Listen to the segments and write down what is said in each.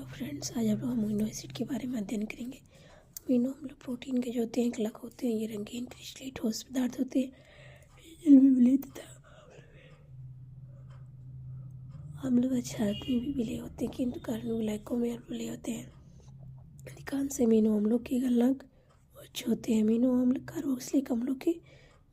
Friends, आज हम लोग अमीनो एसिड के बारे में अध्ययन करेंगे। अमीनो अम्ल प्रोटीन के जो होते हैं क्लक होते हैं। ये रंगीन क्रिस्टलीय ठोस पदार्थ होते हैं, जल में विलय तथा अम्ल व क्षार में भी विलय होते हैं, किंतु कार्बन ग्लाइकों में विलय होते हैं। अधिकांश अमीनो अम्लों के गलनांक उच्च होते हैं। अमीनो अम्ल कार्बोक्सिलिक अम्लों के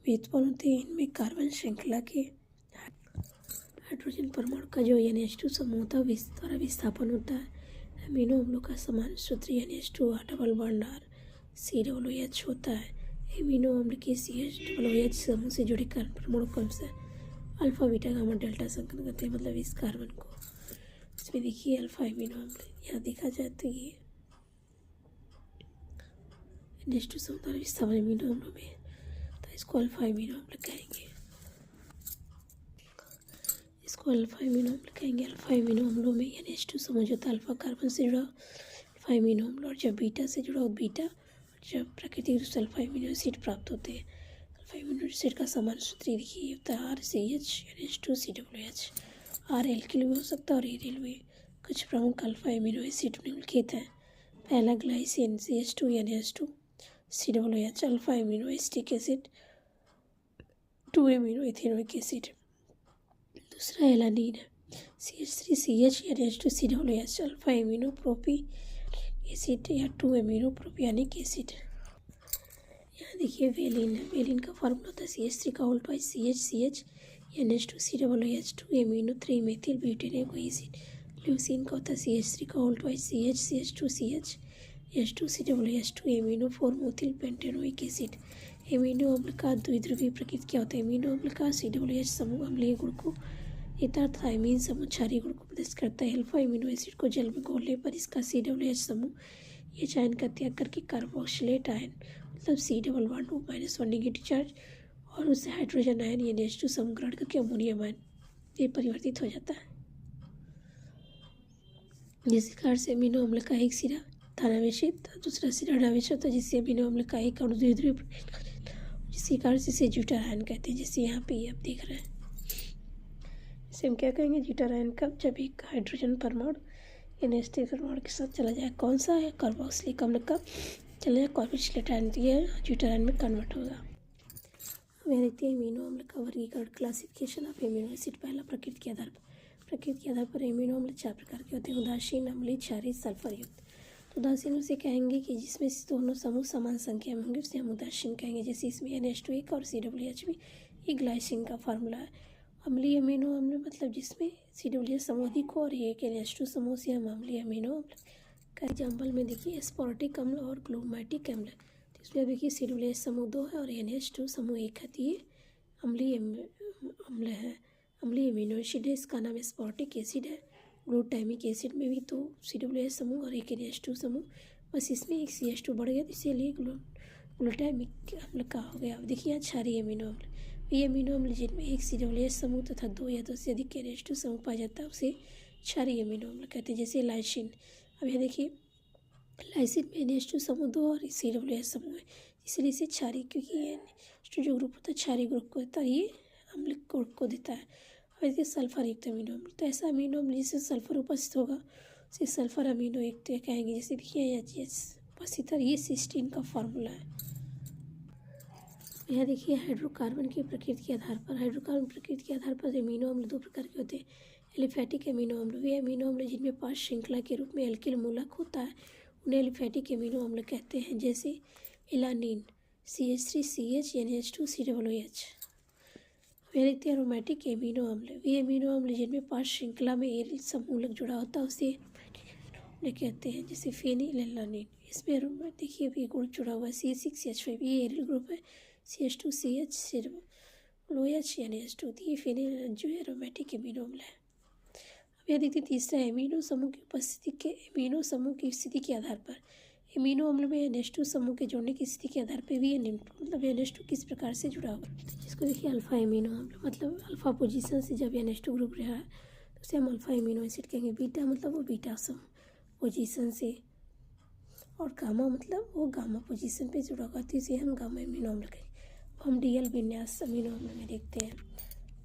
व्युत्पन्न होते हैं। इनमें कार्बन श्रृंखला के हाइड्रोजन परमाणु का जो NH2 समूह होता है द्वारा विस्थापन होता है। अमीनो अम्लों का समान सूत्र NH2 double bond R COOH होता है। अमीनो अम्ल के CH समूह से जुड़े कार्बन परमाणु क्रम से अल्फा बीटा गामा डेल्टा संकेतन करते हैं, मतलब इस कार्बन को। इसमें देखिए अल्फा अमीनो अम्ल यहाँ देखा जाए तो ये NH2 समूह द्वारा विस्थापन अमीनो अम्लों में, तो इसको अल्फा अमीनो अम्ल कहेंगे। इसको अल्फा अमीनो अम्ल कहेंगे। अल्फा अमीनो अम्लों में NH2 समूह जो था अल्फा कार्बन से जुड़ा अल्फा अमीनो अम्ल, और जब बीटा से जुड़ा हो बीटा, जब प्राकृतिक रूप से अल्फा अमीनो एसिड प्राप्त होते हैं। अल्फा अमीनो एसिड का समान सूत्र देखिए होता है RCH NH2 COOH। R alkyl भी हो सकता है और एरिल भी। कुछ प्रमुख अल्फा अमीनो एसिड निम्नलिखित हैं। पहला glycine CH2 NH2 COOH, alpha amino acetic acid 2 amino ethanoic acid. दूसरा alanine CH3CH NH2 COOH, alpha amino propionic acid या 2 अमीनो प्रोपियानिक एसिड। यहाँ देखिए वेलिन है। वेलिन का फॉर्मूला होता है CH3 का whole twice CH NH2 COOH 2 amino 3 methyl butanoic acid. Leucine का होता है CH3 का whole twice CH2CH H2 COOH 2 amino 4 methyl pentanoic acid. Amino अम्ल का द्विध्रुवीय प्रकृति क्या होता है? अमीनो अम्ल का COOH समूह अम्लीय गुण को थायमीन समूह क्षारीय गुण को प्रदर्शित करता है। अल्फा अमीनो एसिड को जल में घोलने पर इसका COOH समूह ये आयन का त्याग करके कार्बोक्सिलेट आयन, मतलब C double bond -1 negative charge, और उससे हाइड्रोजन आयन NH2 समूह ग्रहण करके अमोनियम आयन ये परिवर्तित हो जाता है। जिस प्रकार से अमीनो अम्ल का एक सिरा धनावेशित दूसरा सिरा ऋणावेशित होता है, जिससे अमीनो अम्ल का एक अणु द्विध्रुवीय, जिसके कारण से इसे ज्यूटार आयन कहते हैं। जैसे यहाँ पे आप देख रहे हैं, इसे हम क्या कहेंगे? ज्यूटार आयन। कब? जब एक हाइड्रोजन परमाणु NH3 परमाणु के साथ चला जाए। कौन सा है? कार्बोक्सिलिक अम्ल का चला जाए कार्बोक्सिलेट आयन, तो यह ज्यूटार आयन में कन्वर्ट होगा। अब यहाँ देखते हैं अमीनो अम्ल का वर्गीकरण, क्लासिफिकेशन ऑफ अमीनो एसिड। पहला प्रकृति के आधार पर अमीनो अम्ल 4 प्रकार के होते हैं: उदासीन, अम्लीय, क्षारीय, सल्फर युक्त। तो उदासीन उसे कहेंगे कि जिसमें दोनों समूह समान संख्या में होंगे, उसे हम उदासीन कहेंगे। जैसे इसमें NH2 एक और COOH भी, ये ग्लाइसिन का फार्मूला है। अम्लीय अमीनो अम्ल मतलब जिसमें COOH समूह अधिक हो और एक NH2 समूह से हम अम्लीय अमीनो अम्ल का एग्जाम्पल में देखिए एस्पार्टिक अम्ल और ग्लूमेटिक अम्ल। तो इसमें देखिए COOH समूह 2 है और NH2 समूह 1 है, तो ये अम्लीय अम्ल है, अम्लीय अमीनो एसिड है। इसका नाम एस्पार्टिक एसिड है। ग्लूटामिक एसिड में भी तो COOH समूह और एक NH2 समूह, बस इसमें एक CH2 बढ़ गया, तो इसीलिए ग्लूटामिक अम्ल का हो गया। अब देखिए यहाँ क्षारीय अमीनो अम्ल, ये अमीनो अम्ल जिनमें एक COOH समूह तथा 2 या 2 से अधिक NH2 समूह पाया जाता है, उसे क्षारीय अमीनो अम्ल कहते हैं। जैसे लाइसिन। अब यहाँ देखिए लाइसिन में NH2 समूह 2 और COOH समूह है, इसलिए इसे क्षारीय, क्योंकि ये NH2 जो ग्रुप होता है क्षारीय ग्रुप को देता है, ये अम्ल ग्रुप को देता है। अब देखिए सल्फर युक्त अमीनो अम्ल, तो ऐसा अमीनो अम्ल जिससे सल्फर उपस्थित होगा उसे सल्फर अमीनो युक्त कहेंगे। जैसे देखिए उपस्थित है, ये सिस्टीन का फार्मूला है। यह देखिए हाइड्रोकार्बन की प्रकृति के आधार पर अमीनो अम्ल 2 प्रकार के होते हैं: एलिफैटिक अमीनो अम्ल, वे अमीनो अम्ल जिनमें 5 श्रृंखला के रूप में एल्किल मूलक होता है, उन्हें एलिफैटिक अमीनो अम्ल कहते हैं। जैसे एलानिन CH3CH NH2 COOH। वे देखते हैं एरोमेटिक अमीनो अम्ल, वे अमीनो अम्ल जिनमें 5 श्रृंखला में एरिल समूलक जुड़ा होता है, उसे कहते हैं। जैसे फेनिलएलानिन, इसमें देखिए भी गुण जुड़ा हुआ है C6H5, ये एरिल ग्रुप है। CH2CH COOH NH2, ये फेनिल जो है एरोमेटिक अमीनो अम्ल है। अब यह देखते हैं तीसरा अमीनो समूह की स्थिति के आधार पर अमीनो अम्ल में NH2 समूह के जोड़ने की स्थिति के आधार पर भी निम्न, मतलब NH2 किस प्रकार से जुड़ा हुआ है। जिसको देखिए अल्फा अमीनो अम्ल, मतलब अल्फा पोजीशन से जब NH2 ग्रुप रहा है तो उसे हम अल्फा अमीनो एसिड कहेंगे। बीटा मतलब वो बीटा समूह पोजीशन से, और गामा मतलब वो गामा पोजीशन पे जुड़ा हुआ, तो इसे हम गामा अमीनो अम्ल कहेंगे। अब हम DL विन्यास अमीनो अम्ल में देखते हैं,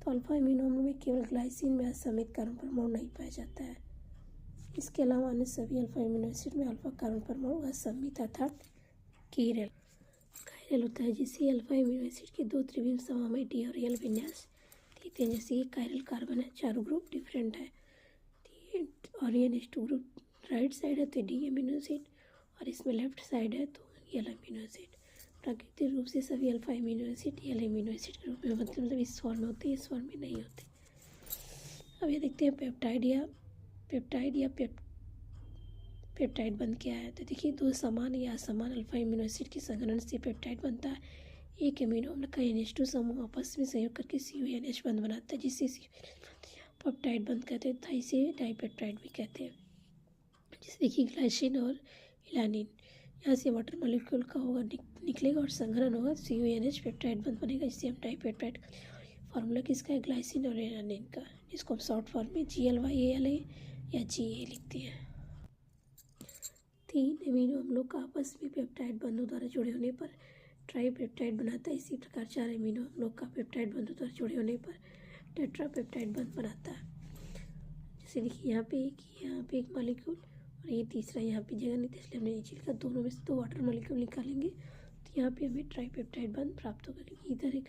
तो अल्फा अमीनो अम्ल में केवल ग्लाइसिन में असमित कार्बन परमाणु नहीं पाया जाता है। इसके अलावा अन्य सभी अल्फा एमिनो एसिड में अल्फा कार्बन परमाणु असममित अर्थात कीरल कायरल होता है, जिससे अल्फा एमिनो एसिड के दो त्रिविम समवामय डी और एल विन्यास देते हैं। जैसे ये कायरल कार्बन है, चारों ग्रुप डिफरेंट है और ये नेक्स्ट ग्रुप राइट साइड है तो डी एमिनो एसिड और इसमें लेफ्ट साइड है तो एल एमिनो एसिड। प्राकृतिक रूप से सभी alpha amino acid L amino acid के रूप में मतलब इस फॉर्म में होते हैं, इस फॉर्म में नहीं होते। अब ये देखते हैं पेप्टाइड बन क्या है। तो देखिए दो समान या असमान अल्फा एमिनो एसिड के संघनन से पेप्टाइड बनता है। एक एमिनो अम्ल का NH2 समूह आपस में संयोग करके CONH बंध बनाता है, जिससे पेप्टाइड बंध कहते हैं तथा इसे डाइपेप्टाइड भी कहते हैं। जैसे देखिए ग्लाइसिन और इलानिन, यहाँ से वाटर मॉलिक्यूल का होगा निकलेगा और संघनन होगा CONH पेप्टाइड बंध बनेगा, जिससे हम डाइपेप्टाइड। फार्मूला किसका है? ग्लाइसिन और इलानिन का, जिसको हम शॉर्ट फॉर्म में GLYALA या GA लिखते हैं। 3 एमिनो अम्लों का आपस में पेप्टाइड बंधों द्वारा जुड़े होने पर ट्राईपेप्टाइड बनाता है। इसी प्रकार 4 एमिनो अम्लों का पेप्टाइड बंधों द्वारा जुड़े होने पर टेट्रापेप्टाइड बंध बनाता है। जैसे देखिए यहाँ पे एक मॉलिक्यूल और ये तीसरा यहाँ पे जगह नहीं थी, इसलिए हमने नीचे लिखा। दोनों में से 2 वाटर मॉलिक्यूल निकालेंगे तो यहाँ पे हमें ट्राईपेप्टाइड बंध प्राप्त होगा, क्योंकि इधर एक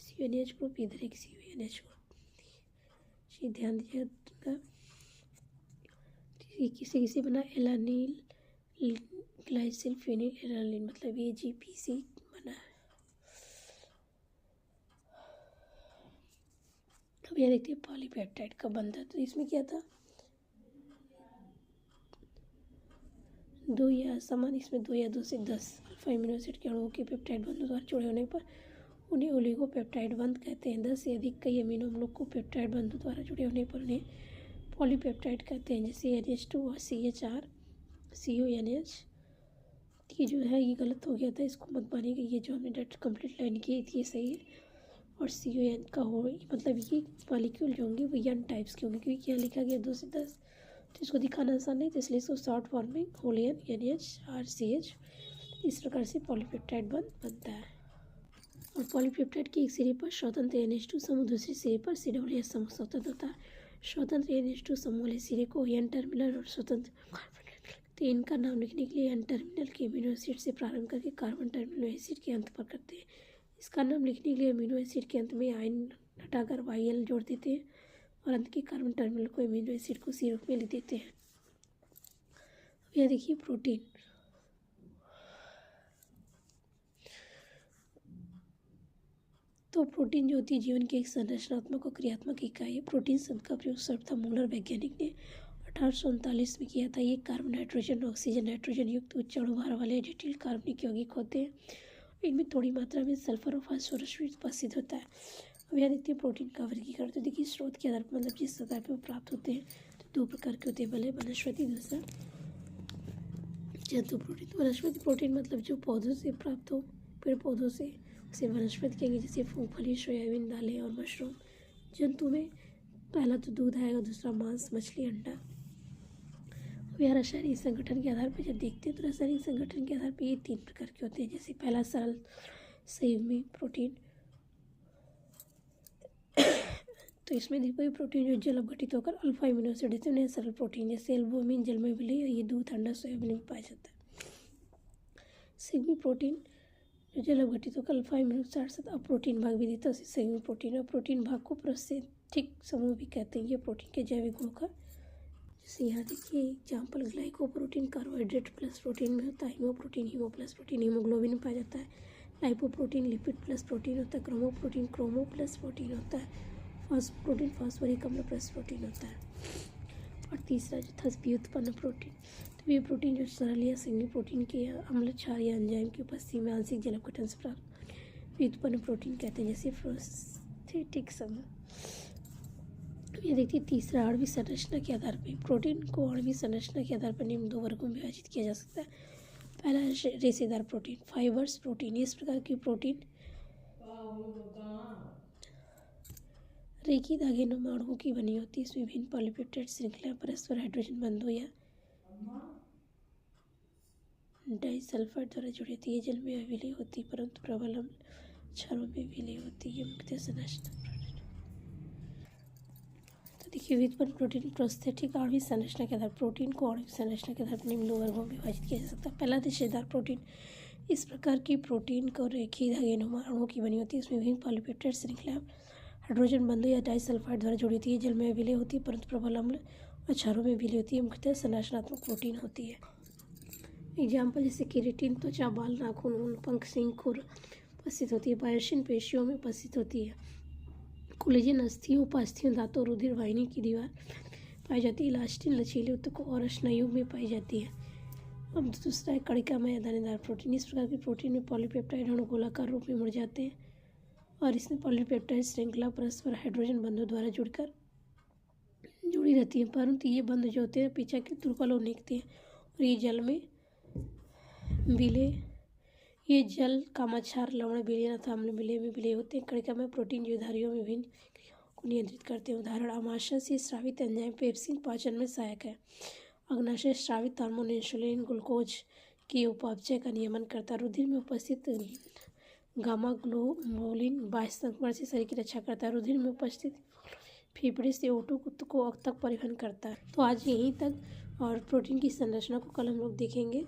CONH ग्रुप, इधर एक CONH ग्रुप। ये ध्यान दीजिएगा। किसी बना एलानिल ग्लाइसिल फिनिल एलानिल, मतलब ये GPC बना है। अब यह देखते हैं पॉलीपेप्टाइड का बंधा। तो इसमें क्या था? 2 या समान, इसमें 2 या 2 से 10 अल्फा एमिनो एसिड के अणुओं के पेप्टाइड बंधों द्वारा जुड़े होने पर उन्हें ओलिगोपेप्टाइड बंध कहते हैं। 10 से अधिक कई अमीनो अम्लों को पेप्टाइड बंधों द्वारा जुड़े होने पर उन्हें पॉलीपेप्टाइड कहते हैं। जैसे NH2 और CH4 CONH। ये जो है ये गलत हो गया था, इसको मत मानिएगा। ये जो हमने डायरेक्ट कंप्लीट लाइन की थी ये सही है। और CON का हो मतलब ये मॉलिक्यूल जो होंगे वो यन टाइप्स के होंगे, क्योंकि यहाँ लिखा गया 2 से 10, तो इसको दिखाना आसान नहीं, तो इसलिए इसको शॉर्ट फॉर्म में होलियन NH RCH इस प्रकार से पॉलीपेप्टाइड बनता है। और पॉलीपेप्टाइड की एक सिरे पर स्वतंत्र NH2 समूह, दूसरी सिरे पर COOH समूह स्वतंत्र होता है। स्वतंत्र NH2 समूह वाले सिरे को N टर्मिनल और स्वतंत्र, तो इनका नाम लिखने के लिए N टर्मिनल के अमीनो एसिड से प्रारंभ करके कार्बन टर्मिनल एसिड के अंत पर करते हैं। इसका नाम लिखने के लिए अमीनो एसिड के अंत में आयन हटाकर YL जोड़ देते हैं और अंत के कार्बन टर्मिनल को अमीनो एसिड को C रूप में लिख देते हैं। अब यह देखिए प्रोटीन। तो प्रोटीन जो होती है जीवन की एक संरचनात्मक और क्रियात्मक इकाई है। प्रोटीन शब्द का प्रयोग सर्वप्रथम मूलर वैज्ञानिक ने 1839 में किया था। ये कार्बन नाइट्रोजन ऑक्सीजन नाइट्रोजन युक्त उच्च अणुभार वाले जटिल कार्बनिक यौगिक होते हैं। इनमें थोड़ी मात्रा में सल्फर और फास्फोरस भी उपस्थित होता है। अब यहाँ देखते हैं प्रोटीन का वर्गीकरण। तो देखिए स्रोत के आधार पर मतलब जिस सतह पर वो प्राप्त होते हैं तो 2 प्रकार के होते हैं, पहले वनस्पति, दूसरा जंतु प्रोटीन। तो वनस्पति प्रोटीन मतलब जो पौधों से प्राप्त हो, पेड़ पौधों से, उसे वनस्पति कहेंगे, जैसे मूंगफली, सोयाबीन, दालें और मशरूम। जंतु में पहला तो दूध आएगा, दूसरा मांस, मछली, अंडा। अब यहाँ रासायनिक संगठन के आधार पर जब देखते हैं तो रासायनिक संगठन के आधार पर ये 3 प्रकार के होते हैं। जैसे पहला सरल संयुग्मी प्रोटीन, तो इसमें देखो ये प्रोटीन जो जल अपघटित होकर अल्फा एमिनो एसिड देते हैं, सरल प्रोटीन। जैसे एल्बुमिन जल में विलय, ये दूध, अंडा, सोयाबीन में पाया जाता है। संयुग्मी प्रोटीन जो जल अपघटित होकर अल्फा एमिनो एसिड साथ अप्रोटीन भाग भी देता है, उसे संयुग्मी प्रोटीन। और प्रोटीन भाग को प्रोस्थेटिक समूह भी कहते हैं। ये प्रोटीन के जैविक गुणों का, जैसे यहाँ देखिए example, glycoprotein carbohydrate plus protein में होता है, हीमोप्रोटीन हीमो प्लस प्रोटीन हीमोग्लोबिन में पाया जाता है, लाइपोप्रोटीन लिपिड प्लस प्रोटीन होता है, क्रोमोप्रोटीन क्रोमो प्लस प्रोटीन होता है, फॉस्फोप्रोटीन फॉस्फोरिक अम्ल प्लस प्रोटीन होता है। और तीसरा जो था व्युत्पन्न प्रोटीन, तो ये प्रोटीन जो सरल या संयुग्मी प्रोटीन के अम्ल क्षार या एंजाइम की उपस्थिति में आंशिक जल अपघटन से प्राप्त व्युत्पन्न प्रोटीन कहते हैं, जैसे प्रोस्थेटिक समूह। ये देखिए तीसरा आणविक संरचना के आधार पर प्रोटीन को आणविक संरचना के आधार पर निम्न 2 वर्गों में विभाजित किया जा सकता है। पहला रेशेदार प्रोटीन, फाइबर्स प्रोटीन। इस प्रकार की प्रोटीन रेखी धागे नुमा अणुओं की बनी होती है। इसमें विभिन्न पॉलीपेप्टाइड श्रृंखला परस्पर हाइड्रोजन बंधों या डाइसल्फाइड द्वारा जुड़ी होती है। जल में अविलय होती है परंतु प्रबल अम्ल क्षारों में विलय होती है। मुख्यतः संरचना। तो देखिए व्युत्पन्न प्रोटीन प्रोस्थेटिक आणविक संरचना के आधार प्रोटीन को आणविक संरचना के आधार पर निम्न वर्गों में विभाजित किया जा सकता है। पहला रेशेदार प्रोटीन, इस प्रकार की प्रोटीन को रेखीय धागेनुमा अणुओं की बनी होती है। इसमें विभिन्न पॉलीपेप्टाइड श्रृंखला हाइड्रोजन बंधु या डाइसल्फाइड द्वारा जुड़ी होती है। जल में विलय होती है परंतु प्रबल अम्ल और क्षारों में विलय होती है। मुख्यतः संरचनात्मक प्रोटीन होती है। एग्जाम्पल जैसे केराटिन त्वचा, बाल, नाखून, ऊन, पंख, सींग, खुर उपस्थित होती है। बायोसिन पेशियों में उपस्थित होती है। कोलेजन अस्थियों, उपास्थियों, दांतों, रुधिर वाहिनी की दीवार पाई जाती है। इलास्टिन लचीले ऊतकों और स्नायुओं में पाई जाती है। अब दूसरा है कणिकामय या दानेदार प्रोटीन। इस प्रकार के प्रोटीन में पॉलीपेप्टाइड अणु गोलाकार रूप में मुड़ जाते हैं और इसमें पॉलीपेप्टाइड श्रृंखला परस्पर हाइड्रोजन बंधों द्वारा जुड़ी रहती है, परंतु ये बंध जो होते हैं अपेक्षाकृत दुर्बल और निकलते हैं और ये जल में विलय, ये जल कामाक्षार, लवण विलयन अथवा अम्ल विलय में विलय होते हैं। कणिकामय प्रोटीन जीवधारियों में विभिन्न क्रियाओं को नियंत्रित करते हैं। उदाहरण आमाशय से स्रावित एंजाइम पेप्सिन पाचन में सहायक है। अग्नाशय स्रावित हार्मोन इंसुलिन ग्लूकोज के उपापचय का नियमन करता है। रुधिर में उपस्थित गामा ग्लोबुलिन बाह्य संक्रमण से शरीर की रक्षा करता है। रुधिर में उपस्थित फेफड़े से O2 को तक परिवहन करता है। तो आज यहीं तक, और प्रोटीन की संरचना को कल हम लोग देखेंगे।